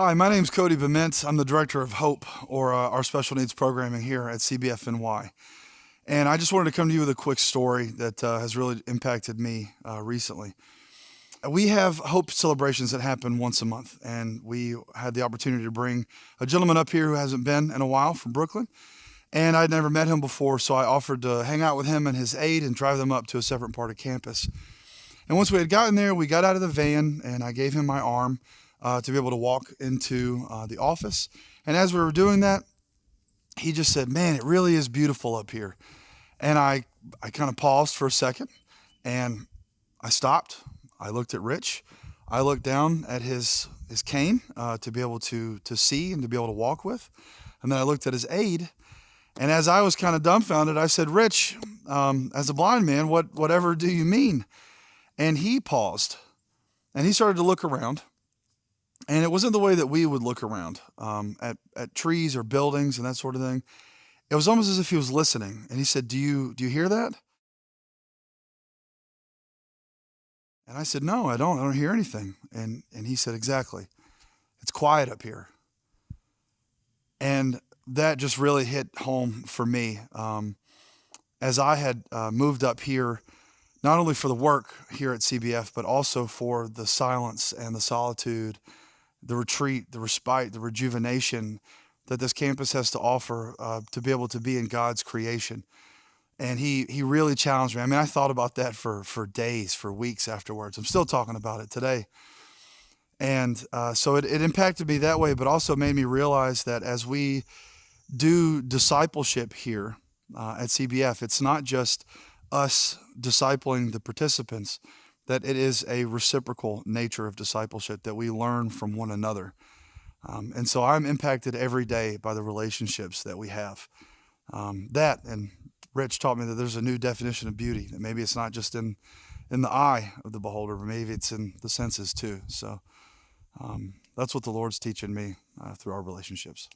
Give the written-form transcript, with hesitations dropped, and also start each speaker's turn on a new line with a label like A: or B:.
A: Hi, my name's Cody Bement. I'm the director of Hope, or our special needs programming here at CBFNY. And I just wanted to come to you with a quick story that has really impacted me recently. We have Hope celebrations that happen once a month, and we had the opportunity to bring a gentleman up here who hasn't been in a while from Brooklyn. And I'd never met him before, so I offered to hang out with him and his aide and drive them up to a separate part of campus. And once we had gotten there, we got out of the van, and I gave him my arm to be able to walk into the office. And as we were doing that, he just said, "Man, it really is beautiful up here." And I kind of paused for a second, and I stopped. I looked at Rich. I looked down at his cane to be able to see and to be able to walk with. And then I looked at his aide. And as I was kind of dumbfounded, I said, "Rich, as a blind man, whatever do you mean?" And he paused, and he started to look around. And it wasn't the way that we would look around at trees or buildings and that sort of thing. It was almost as if he was listening. And he said, "Do you hear that?" And I said, "No, I don't. I don't hear anything." And he said, "Exactly. It's quiet up here." And that just really hit home for me, as I had moved up here, not only for the work here at CBF, but also for the silence and the solitude, the retreat, the respite, the rejuvenation that this campus has to offer, to be able to be in God's creation. And he really challenged me. I mean, I thought about that for days, for weeks afterwards. I'm still talking about it today. And so it impacted me that way, but also made me realize that as we do discipleship here at CBF, it's not just us discipling the participants, that it is a reciprocal nature of discipleship that we learn from one another. And so I'm impacted every day by the relationships that we have. That and Rich taught me that there's a new definition of beauty, that maybe it's not just in the eye of the beholder, but maybe it's in the senses too. So that's what the Lord's teaching me through our relationships.